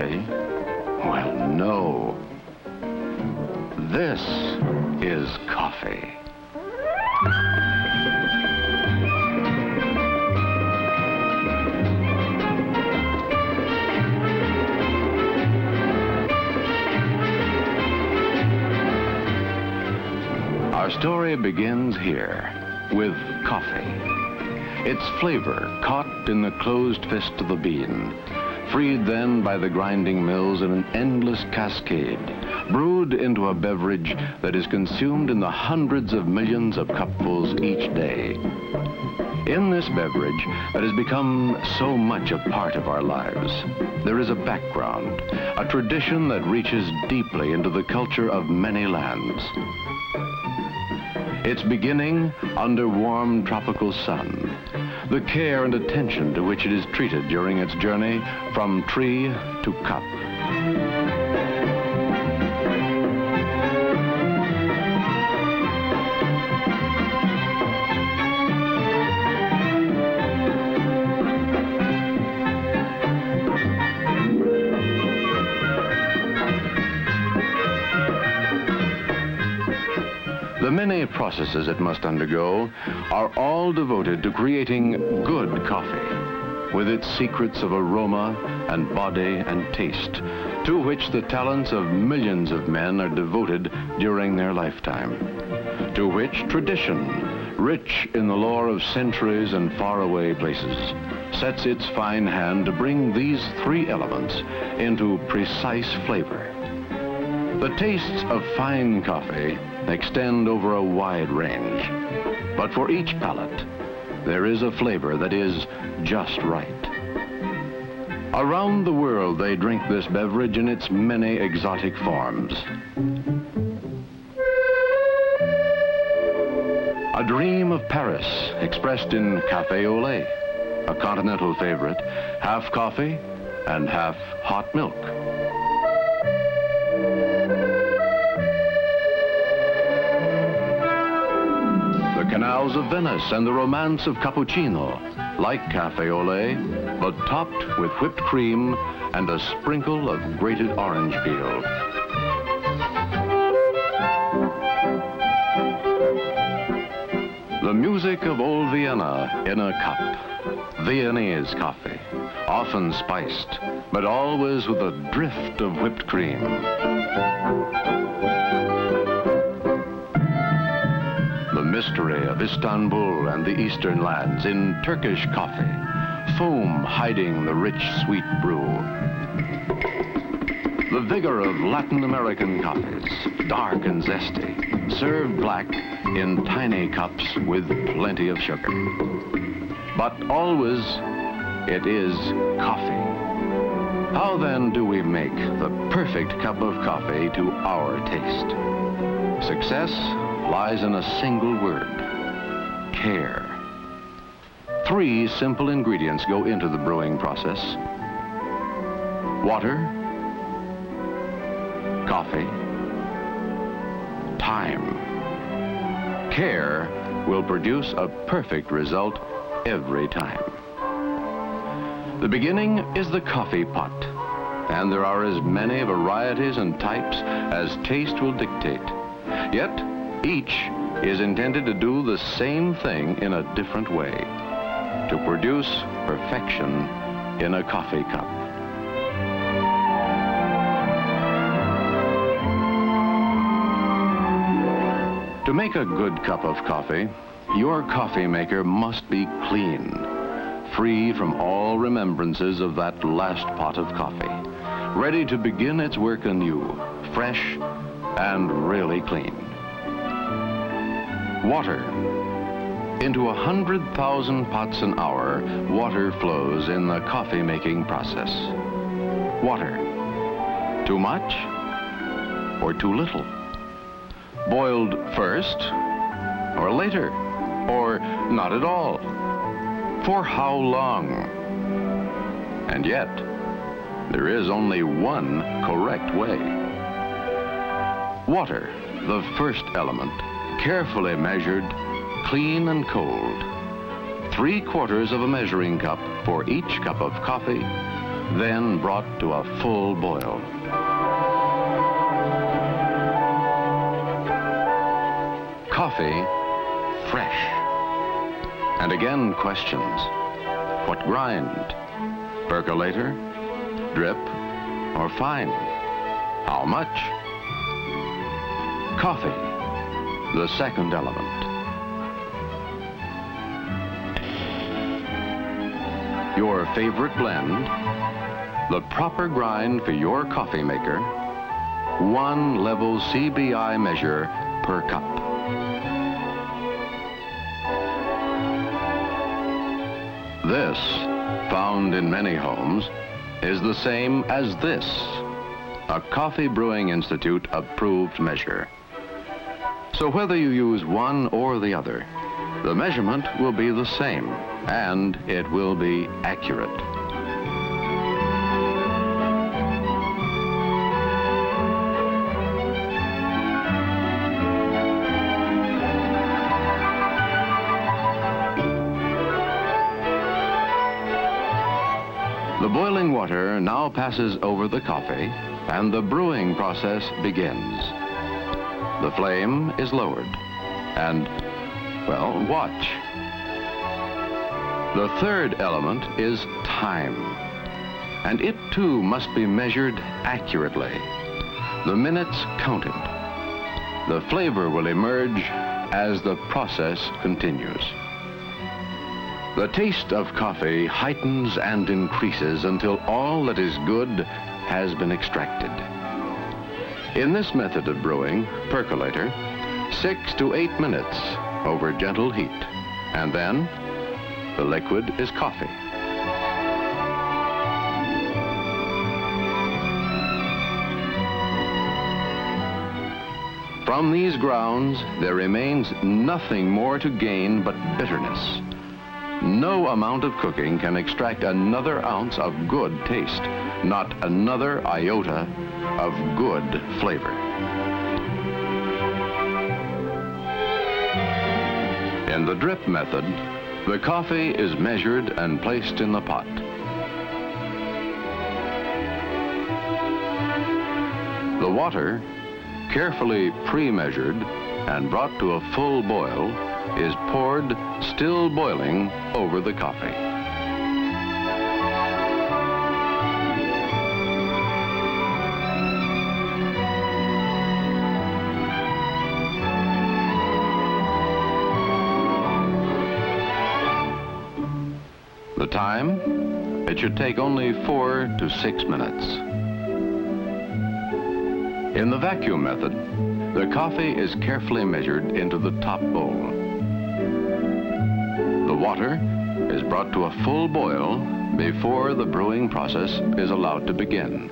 coffee? Well, no. This is coffee. Our story begins here with coffee. Its flavor caught in the closed fist of the bean, freed then by the grinding mills in an endless cascade, brewed into a beverage that is consumed in the hundreds of millions of cupfuls each day. In this beverage that has become so much a part of our lives, there is a background, a tradition that reaches deeply into the culture of many lands. Its beginning under warm tropical sun, the care and attention to which it is treated during its journey from tree to cup. The many processes it must undergo are all devoted to creating good coffee, with its secrets of aroma and body and taste, to which the talents of millions of men are devoted during their lifetime, to which tradition, rich in the lore of centuries and faraway places, sets its fine hand to bring these three elements into precise flavor. The tastes of fine coffee extend over a wide range, but for each palate, there is a flavor that is just right. Around the world, they drink this beverage in its many exotic forms. A dream of Paris, expressed in café au lait, a continental favorite, half coffee and half hot milk. Canals of Venice and the romance of cappuccino, like café au lait, but topped with whipped cream and a sprinkle of grated orange peel. The music of old Vienna in a cup. Viennese coffee, often spiced, but always with a drift of whipped cream. The mystery of Istanbul and the eastern lands in Turkish coffee, foam hiding the rich, sweet brew. The vigor of Latin American coffees, dark and zesty, served black in tiny cups with plenty of sugar. But always, it is coffee. How then do we make the perfect cup of coffee to our taste? Success lies in a single word: care. Three simple ingredients go into the brewing process: water, coffee, time. Care will produce a perfect result every time. The beginning is the coffee pot, and there are as many varieties and types as taste will dictate. Yet, each is intended to do the same thing in a different way, to produce perfection in a coffee cup. To make a good cup of coffee, your coffee maker must be clean, free from all remembrances of that last pot of coffee, ready to begin its work anew, fresh and really clean. Water. Into 100,000 pots an hour, water flows in the coffee-making process. Water. Too much or too little? Boiled first or later, or not at all? For how long? And yet, there is only one correct way. Water, the first element, carefully measured, clean and cold. 3/4 of a measuring cup for each cup of coffee, then brought to a full boil. Coffee, fresh. And again questions. What grind? Percolator? Drip? Or fine? How much? Coffee, the second element. Your favorite blend, the proper grind for your coffee maker, 1 level CBI measure per cup. This, found in many homes, is the same as this, a Coffee Brewing Institute approved measure. So whether you use one or the other, the measurement will be the same, and it will be accurate. The boiling water now passes over the coffee, and the brewing process begins. The flame is lowered, and, well, watch. The third element is time, and it too must be measured accurately. The minutes counted. The flavor will emerge as the process continues. The taste of coffee heightens and increases until all that is good has been extracted. In this method of brewing, percolator, 6 to 8 minutes over gentle heat, and then the liquid is coffee. From these grounds, there remains nothing more to gain but bitterness. No amount of cooking can extract another ounce of good taste, not another iota of good flavor. In the drip method, the coffee is measured and placed in the pot. The water, carefully pre-measured and brought to a full boil, is poured, still boiling, over the coffee. The time? It should take only 4 to 6 minutes. In the vacuum method, the coffee is carefully measured into the top bowl. The water is brought to a full boil before the brewing process is allowed to begin.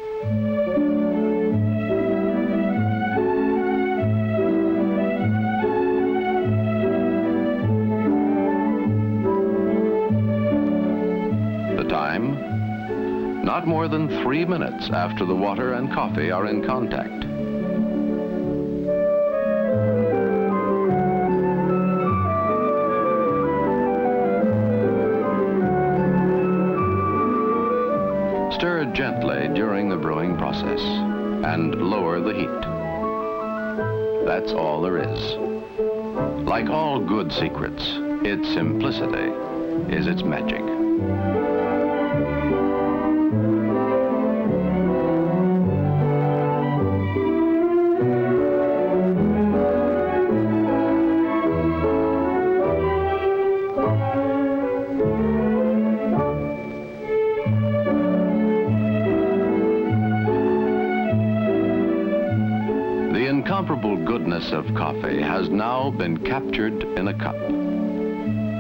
The time? Not more than 3 minutes after the water and coffee are in contact. Stir gently during the brewing process and lower the heat. That's all there is. Like all good secrets, its simplicity is its magic. The incomparable goodness of coffee has now been captured in a cup.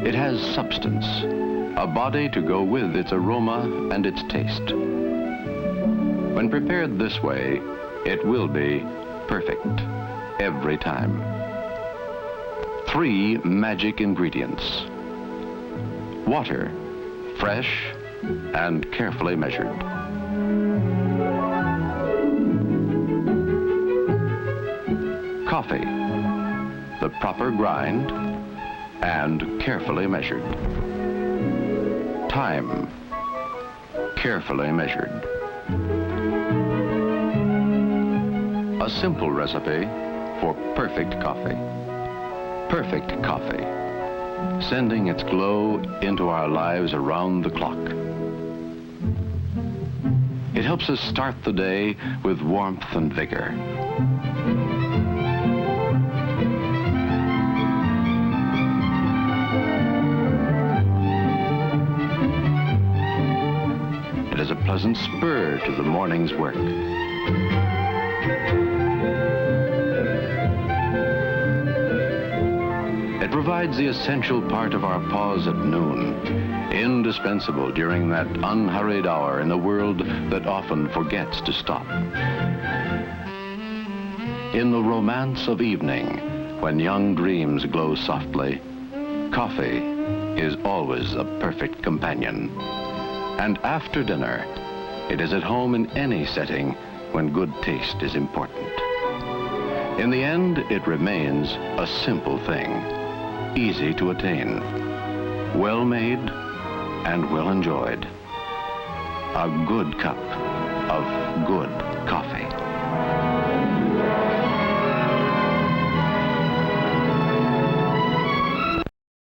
It has substance, a body to go with its aroma and its taste. When prepared this way, it will be perfect every time. 3 magic ingredients. Water, fresh and carefully measured. Coffee, the proper grind and carefully measured. Time, carefully measured. A simple recipe for perfect coffee. Perfect coffee, sending its glow into our lives around the clock. It helps us start the day with warmth and vigor. It is a pleasant spur to the morning's work. It provides the essential part of our pause at noon, indispensable during that unhurried hour in a world that often forgets to stop. In the romance of evening, when young dreams glow softly, coffee is always a perfect companion. And after dinner, it is at home in any setting when good taste is important. In the end, it remains a simple thing, easy to attain, well made and well enjoyed. A good cup of good